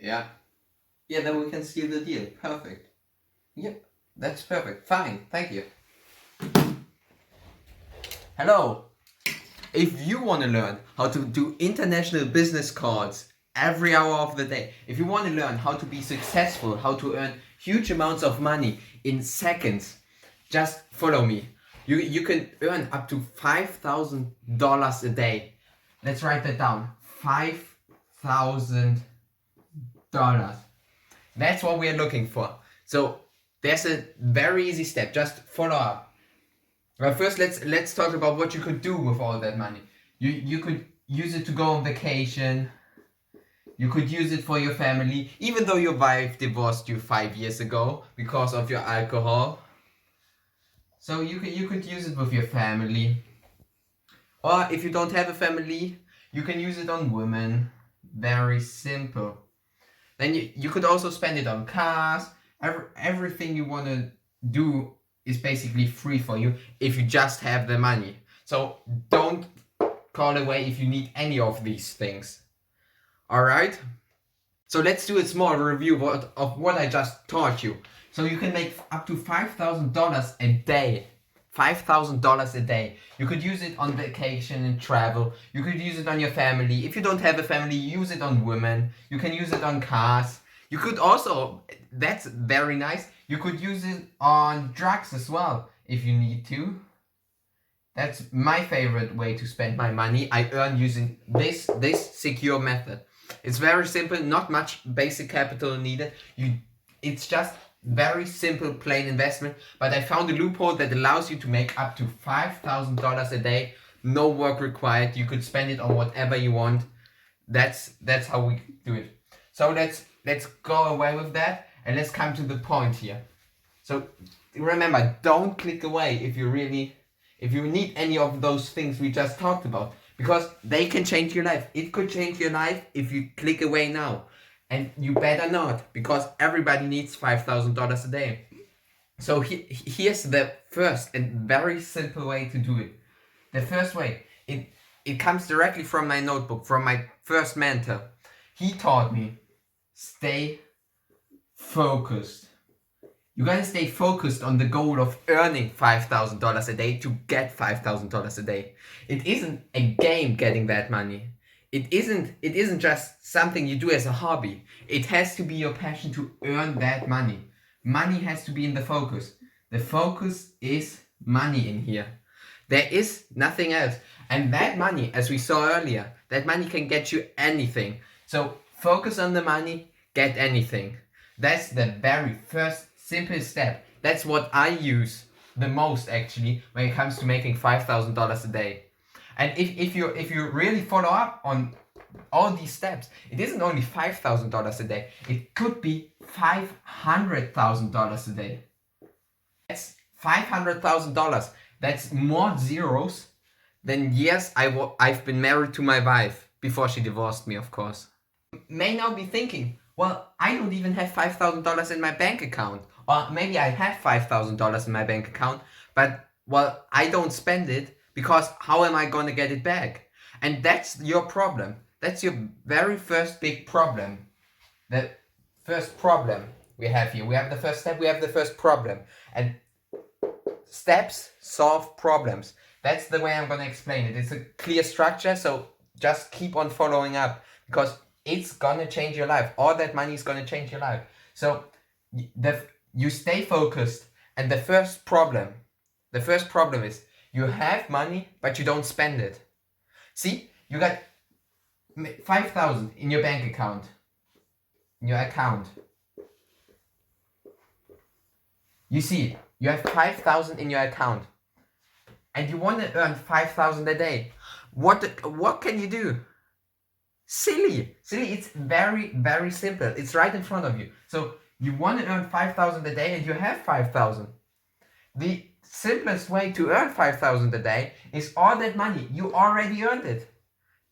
Yeah. Yeah, then we can seal the deal. Perfect. Yeah, that's perfect. Fine. Thank you. Hello. If you want to learn how to do international business cards every hour of the day, if you want to learn how to be successful, how to earn huge amounts of money in seconds, just follow me. You can earn up to $5,000 a day. Let's write that down. $5,000. That's what we're looking for. So there's a very easy step. Just follow up. Well, first let's talk about what you could do with all that money. You could use it to go on vacation. You could use it for your family, even though your wife divorced you 5 years ago because of your alcohol. So you could use it with your family. Or if you don't have a family, you can use it on women. Very simple. Then you could also spend it on cars. Everything you want to do is basically free for you if you just have the money. So don't call away if you need any of these things. Alright? So let's do a small review of what I just taught you. So you can make up to $5,000 a day. $5,000 a day. You could use it on vacation and travel. You could use it on your family. If you don't have a family, use it on women. You can use it on cars. You could also, that's very nice, you could use it on drugs as well if you need to. That's my favorite way to spend my money. I earn using this secure method. It's very simple, not much basic capital needed. It's just very simple, plain investment, but I found a loophole that allows you to make up to $5,000 a day, no work required. You could spend it on whatever you want. That's how we do it. So let's go away with that and let's come to the point here. So remember, don't click away if you need any of those things we just talked about, because they can change your life. It could change your life if you click away now. And you better not, because everybody needs $5,000 a day. So here's the first and very simple way to do it. The first way, it comes directly from my notebook, from my first mentor. He taught me, stay focused. You gotta stay focused on the goal of earning $5,000 a day to get $5,000 a day. It isn't a game getting that money. It isn't just something you do as a hobby. It has to be your passion to earn that money. Money has to be in the focus. The focus is money in here. There is nothing else. And that money, as we saw earlier, that money can get you anything. So focus on the money, get anything. That's the very first simple step. That's what I use the most actually when it comes to making $5,000 a day. And if you really follow up on all these steps, it isn't only $5,000 a day. It could be $500,000 a day. That's $500,000. That's more zeros than years I've been married to my wife before she divorced me, of course. You may now be thinking, well, I don't even have $5,000 in my bank account. Or maybe I have $5,000 in my bank account, but, well, I don't spend it because how am I going to get it back? And that's your problem. That's your very first big problem. The first problem we have here. We have the first step, we have the first problem. And steps solve problems. That's the way I'm going to explain it. It's a clear structure, so just keep on following up because it's going to change your life. All that money is going to change your life. So you stay focused, and the first problem is you have money, but you don't spend it. See, you got 5,000 in your bank account. You see, you have 5,000 in your account, and you want to earn 5,000 a day. What can you do? Silly. It's very, very simple. It's right in front of you. So you want to earn 5,000 a day, and you have 5,000. The simplest way to earn 5,000 a day is all that money. You already earned it.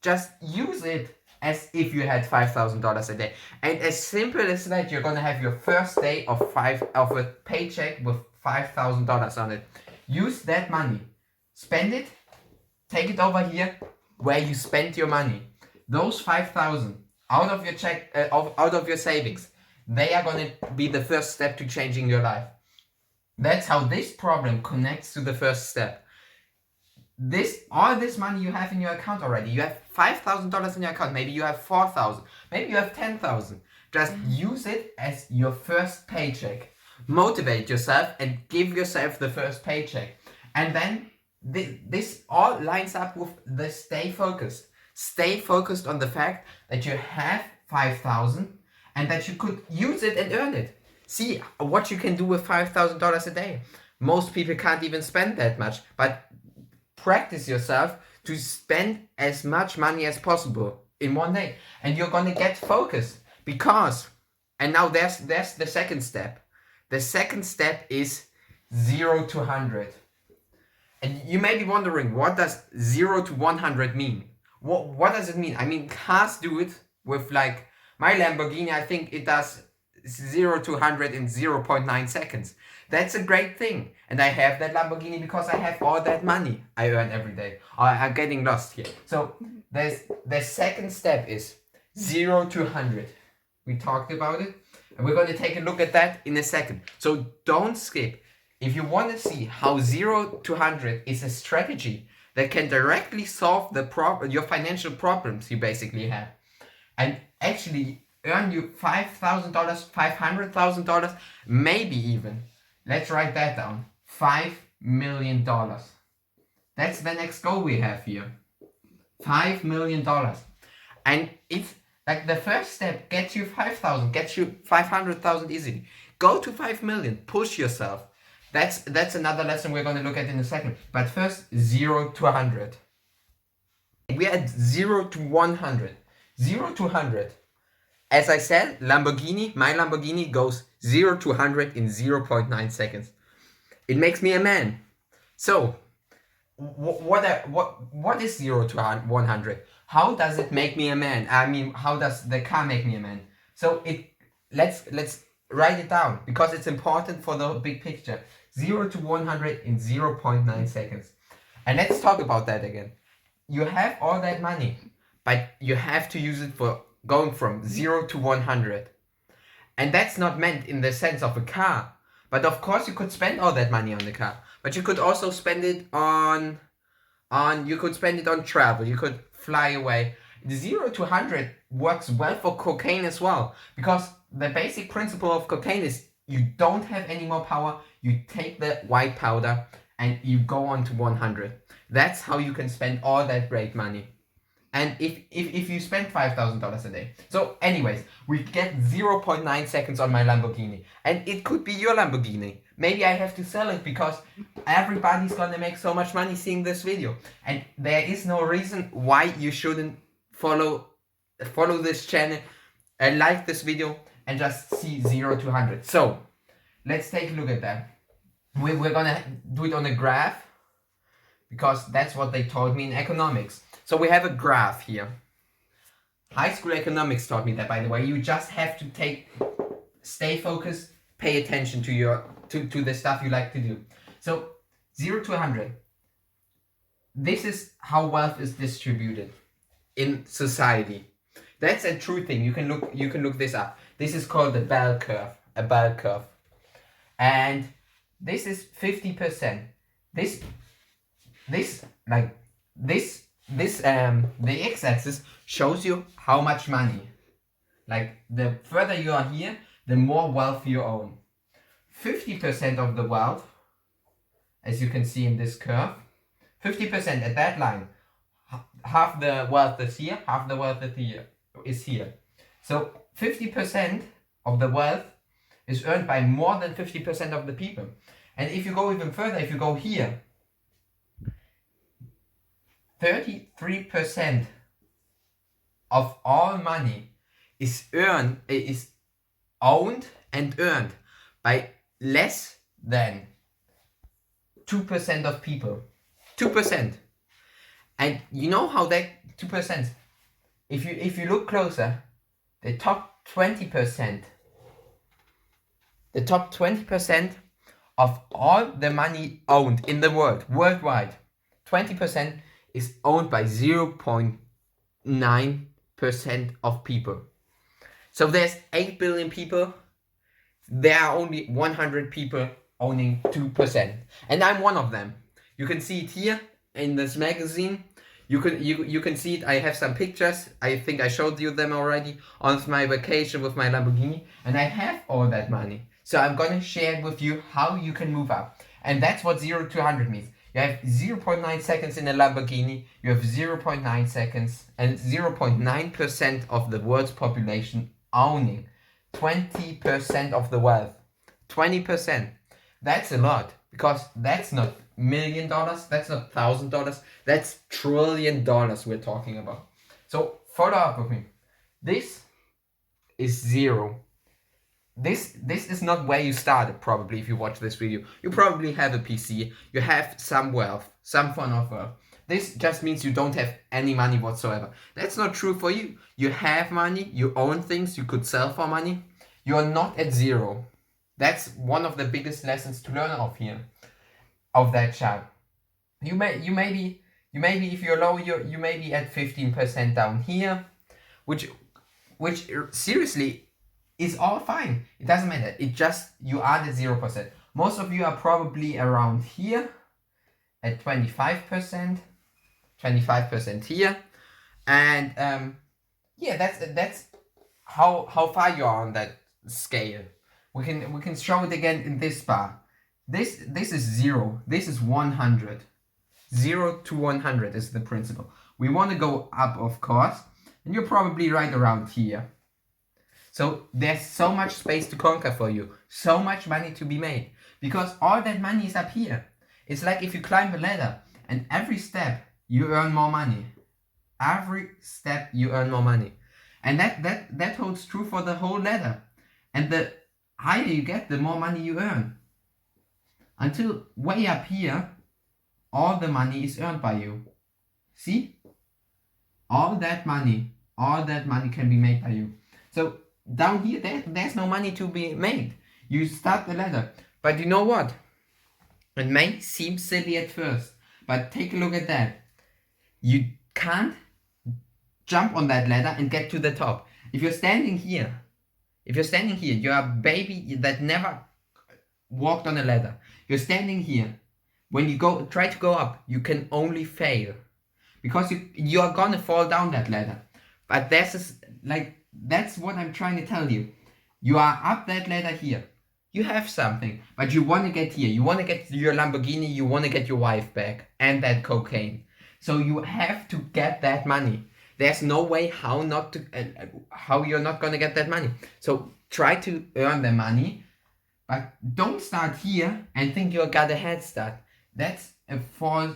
Just use it as if you had $5,000 a day. And as simple as that, you're going to have your first day of a paycheck with $5,000 on it. Use that money. Spend it. Take it over here where you spent your money. Those 5,000 out of your out of your savings. They are going to be the first step to changing your life. That's how this problem connects to the first step. All this money you have in your account already. You have $5,000 in your account. Maybe you have 4,000. Maybe you have 10,000. Just use it as your first paycheck. Motivate yourself and give yourself the first paycheck. And then this all lines up with the stay focused. Stay focused on the fact that you have 5,000 and that you could use it and earn it. See what you can do with $5,000 a day. Most people can't even spend that much, but practice yourself to spend as much money as possible in one day, and you're gonna get focused. Because, and now there's the second step. The second step is 0 to 100. And you may be wondering, what does 0 to 100 mean? What does it mean? I mean, cars do it with, like, my Lamborghini, I think it does 0 to 100 in 0.9 seconds. That's a great thing. And I have that Lamborghini because I have all that money I earn every day. I'm getting lost here. So the second step is 0 to 100. We talked about it, and we're going to take a look at that in a second. So don't skip. If you want to see how 0 to 100 is a strategy that can directly solve your financial problems you basically have, and actually earn you $5,000, $500,000, maybe even, let's write that down, $5 million. That's the next goal we have here. $5 million. And it's like the first step gets you 5,000, gets you 500,000 easily. Go to 5 million, push yourself. That's another lesson we're going to look at in a second. But first, 0 to 100. We're at 0 to 100. 0 to 100. As I said, my Lamborghini goes 0 to 100 in 0.9 seconds. It makes me a man. So, what is 0 to 100? How does it make me a man? I mean, how does the car make me a man? So let's write it down, because it's important for the big picture. 0 to 100 in 0.9 seconds. And let's talk about that again. You have all that money, but you have to use it for going from 0 to 100. And that's not meant in the sense of a car. But of course you could spend all that money on the car. But you could also spend it on travel. You could fly away. 0 to 100 works well for cocaine as well. Because the basic principle of cocaine is you don't have any more power. You take the white powder and you go on to 100. That's how you can spend all that great money. And if you spend $5,000 a day. So anyways, we get 0.9 seconds on my Lamborghini. And it could be your Lamborghini. Maybe I have to sell it because everybody's gonna make so much money seeing this video. And there is no reason why you shouldn't follow this channel and like this video and just see 0 to 100. So let's take a look at that. We're gonna do it on a graph, because that's what they taught me in economics. So we have a graph here. High school economics taught me that, by the way. You just have to stay focused, pay attention to the stuff you like to do. So 0 to 100. This is how wealth is distributed in society. That's a true thing. You can look this up. This is called the bell curve. A bell curve. And this is 50%. The x-axis shows you how much money. Like, the further you are here, the more wealth you own. 50% of the wealth, as you can see in this curve, 50% at that line, half the wealth is here, half the wealth is here. So 50% of the wealth is earned by more than 50% of the people. And if you go even further, if you go here, 33% of all money is owned and earned by less than 2% of people. 2%. And you know how that 2%, if you look closer, the top 20% of all the money owned in the world, worldwide, 20% is owned by 0.9% 2% of people. So there's 8 billion people. There are only 100 people owning 2%. And I'm one of them. You can see it here in this magazine. You can see it. I have some pictures. I think I showed you them already on my vacation with my Lamborghini. And I have all that money. So I'm going to share with you how you can move up. And that's what 0 to 100 means. You have 0.9 seconds in a Lamborghini. You have 0.9 seconds and 0.9% of the world's population owning 20% of the wealth. 20%. That's a lot, because that's not $1 million, that's not $1,000, that's $1 trillion we're talking about. So follow up with me. This is 0. This is not where you started. Probably if you watch this video, you probably have a PC, you have some wealth, some form of wealth. This just means you don't have any money whatsoever. That's not true for you. You have money, you own things you could sell for money. You are not at 0. That's one of the biggest lessons to learn of here, of that chart. You may be if you're low, you may be at 15% down here, which seriously is all fine. It doesn't matter. It just, you are at 0%. Most of you are probably around here at 25%, 25% here, and yeah, that's how far you are on that scale. We can show it again in this bar. This is 0. This is 100. 0 to 100 is the principle. We want to go up, of course, and you're probably right around here. So there's so much space to conquer for you, so much money to be made, because all that money is up here. It's like if you climb a ladder, and every step you earn more money. Every step you earn more money, and that holds true for the whole ladder. And the higher you get, the more money you earn. Until way up here, all the money is earned by you. See? All that money can be made by you. So down here, there's no money to be made. You start the ladder. But you know what? It may seem silly at first, but take a look at that. You can't jump on that ladder and get to the top. If you're standing here, you're a baby that never walked on a ladder. You're standing here. When you try to go up, you can only fail, because you are gonna fall down that ladder. But that's what I'm trying to tell you. You are up that ladder here. You have something, but you want to get here. You want to get your Lamborghini. You want to get your wife back and that cocaine. So you have to get that money. There's no way how you're not gonna get that money. So try to earn the money, but don't start here and think you got a head start. That's a false,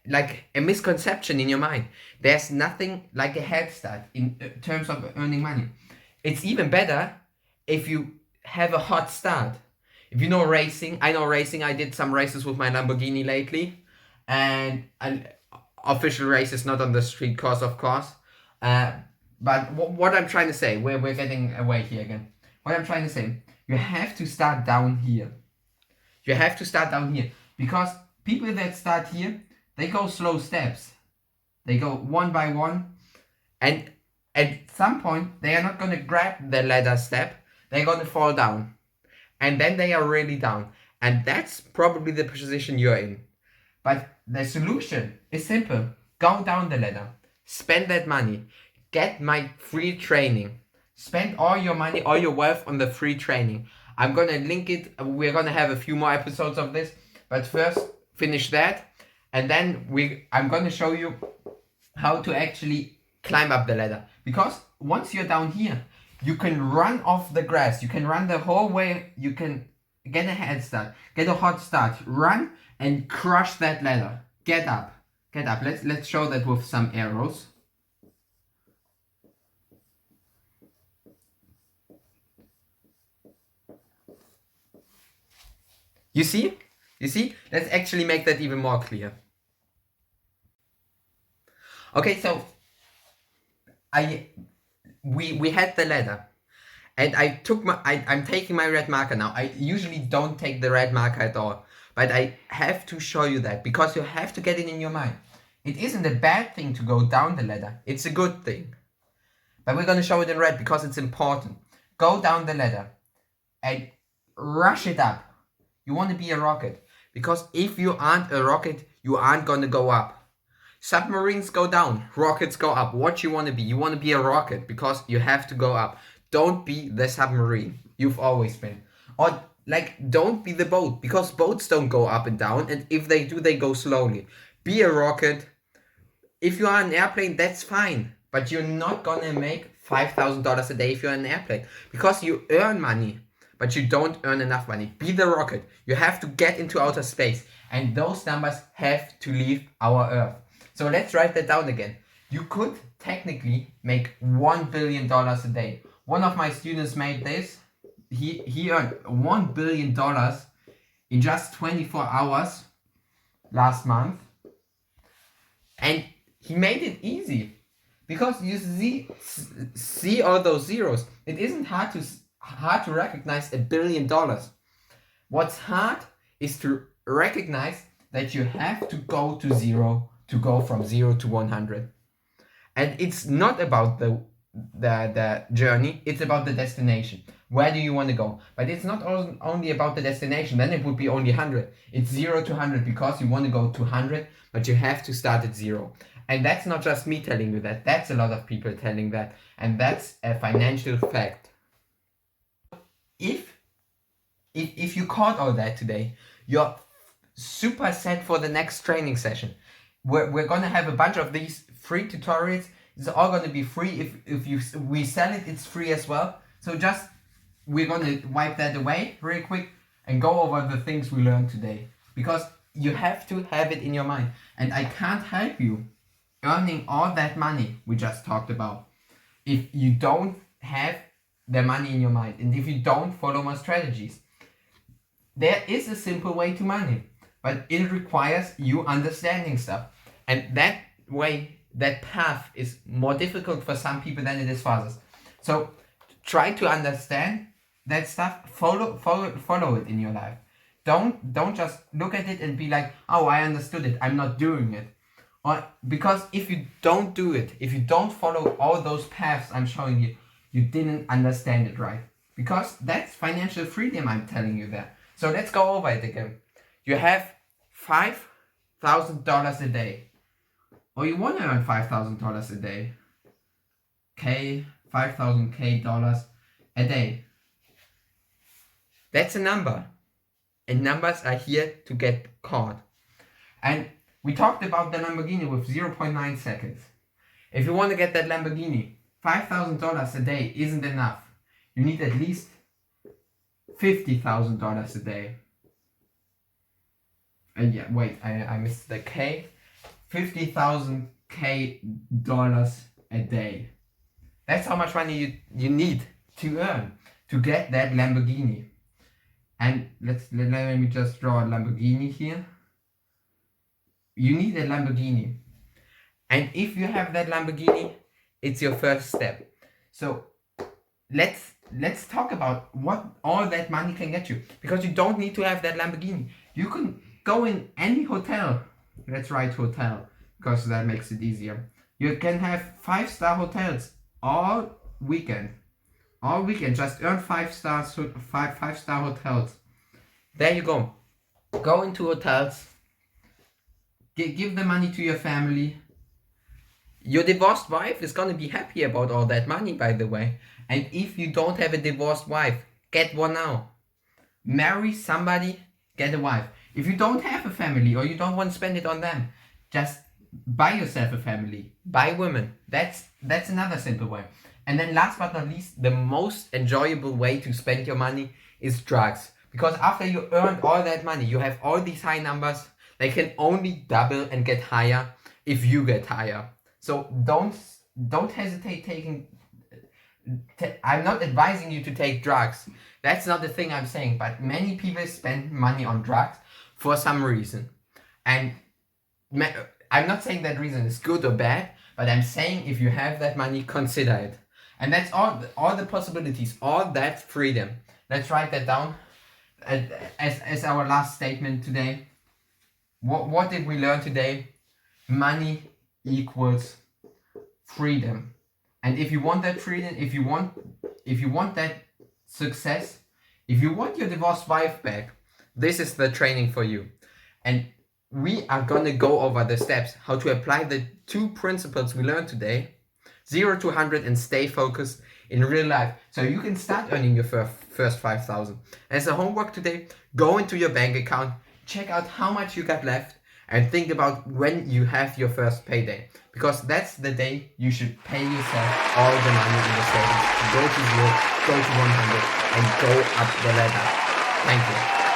like a misconception in your mind. There's nothing like a head start in terms of earning money. It's even better if you have a hot start. If you know racing, I know racing. I did some races with my Lamborghini lately, and official races, not on the street course, of course. But what I'm trying to say, we're getting away here again. What I'm trying to say, you have to start down here. You have to start down here, because people that start here, they go slow steps. They go one by one, and at some point they are not going to grab the ladder step. They're going to fall down, and then they are really down, and that's probably the position you're in. But the solution is simple. Go down the ladder. Spend that money. Get my free training. Spend all your money, all your wealth on the free training. I'm going to link it. We're going to have a few more episodes of this. But first, finish that. And then I'm going to show you how to actually climb up the ladder. Because once you're down here, you can run off the grass. You can run the whole way. You can get a head start. Get a hot start. Run and crush that ladder. Get up. Get up. Let's show that with some arrows. You see? You see? Let's actually make that even more clear. Okay, so we had the ladder, and I'm taking my red marker now. I usually don't take the red marker at all, but I have to show you that, because you have to get it in your mind. It isn't a bad thing to go down the ladder. It's a good thing. but we're going to show it in red because it's important. Go down the ladder and rush it up. You want to be a rocket, because if you aren't a rocket, you aren't going to go up. Submarines go down, rockets go up. What you want to be? You want to be a rocket because you have to go up. Don't be the submarine you've always been. Or like, don't be the boat, because boats don't go up and down, and if they do, they go slowly. Be a rocket. If you are an airplane, that's fine, but you're not gonna make $5,000 a day if you're an airplane, because you earn money, but you don't earn enough money. Be the rocket. You have to get into outer space, and those numbers have to leave our Earth. So let's write that down again. You could technically make $1 billion a day. One of my students made this. He earned $1 billion in just 24 hours last month. And he made it easy, because you see all those zeros. It isn't hard to recognize $1 billion. What's hard is to recognize that you have to go to zero to go from 0 to 100. And it's not about the journey, it's about the destination. Where do you want to go? But it's not only about the destination, then it would be only 100. It's 0 to 100 because you want to go to 100, but you have to start at 0. And that's not just me telling you that, that's a lot of people telling that, and that's a financial fact. If you caught all that today, you're super set for the next training session. We're gonna have a bunch of these free tutorials. It's all gonna be free. If we sell it, it's free as well. So we're gonna wipe that away real quick and go over the things we learned today, because you have to have it in your mind. And I can't help you earning all that money we just talked about if you don't have the money in your mind, and if you don't follow my strategies. There is a simple way to money, but it requires you understanding stuff. And that way, that path is more difficult for some people than it is for others. So try to understand that stuff, follow it in your life. Don't just look at it and be like, oh, I understood it, I'm not doing it. Or because if you don't do it, if you don't follow all those paths I'm showing you, you didn't understand it right. Because that's financial freedom I'm telling you there. So let's go over it again. You have $5,000 a day. Or you want to earn $5,000 a day. $5,000 a day. That's a number. And numbers are here to get caught. And we talked about the Lamborghini with 0.9 seconds. If you want to get that Lamborghini, $5,000 a day isn't enough. You need at least $50,000 a day. I missed the K. $50,000 a day. That's how much money you need to earn to get that Lamborghini. And let me just draw a Lamborghini here. You need a Lamborghini. And if you have that Lamborghini, it's your first step. So let's talk about what all that money can get you. Because you don't need to have that Lamborghini. You can go in any hotel. Let's write hotel, because that makes it easier. You can have 5-star hotels all weekend. All weekend, just earn 5-star hotels. There you go. Go into hotels. Give the money to your family. Your divorced wife is gonna be happy about all that money, by the way. And if you don't have a divorced wife, get one now. Marry somebody, get a wife. If you don't have a family or you don't want to spend it on them, just buy yourself a family. Buy women. That's another simple way. And then last but not least, the most enjoyable way to spend your money is drugs. Because after you earned all that money, you have all these high numbers. They can only double and get higher if you get higher. So don't hesitate taking. I'm not advising you to take drugs. That's not the thing I'm saying. But many people spend money on drugs for some reason. And I'm not saying that reason is good or bad, but I'm saying if you have that money, consider it. And that's all the possibilities, all that freedom. Let's write that down as our last statement today. What did we learn today? Money equals freedom. And if you want that freedom, if you want that success, if you want your divorced wife back, this is the training for you. And we are gonna go over the steps, how to apply the 2 principles we learned today, 0 to 100, and stay focused in real life. So you can start earning your first 5,000. As a homework today, go into your bank account, check out how much you got left, and think about when you have your first payday. Because that's the day you should pay yourself all the money in the savings to go to 0, go to 100, and go up the ladder. Thank you.